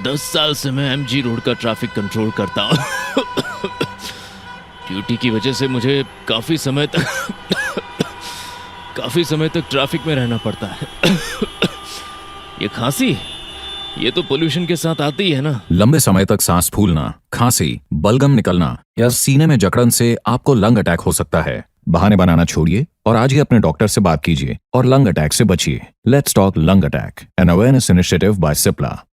10 साल से मैं एमजी रोड का ट्रैफिक कंट्रोल करता हूँ। ड्यूटी की वजह से मुझे काफी समय तक ट्रैफिक में रहना पड़ता है। ये खांसी, ये तो पोल्यूशन के साथ आती ही है ना। लंबे समय तक सांस फूलना, खांसी, बलगम निकलना या सीने में जकड़न से आपको लंग अटैक हो सकता है। बहाने बनाना छोड़िए और आज ही अपने डॉक्टर से बात कीजिए और लंग अटैक से बचिए। Let's talk lung attack, an awareness initiative by Cipla.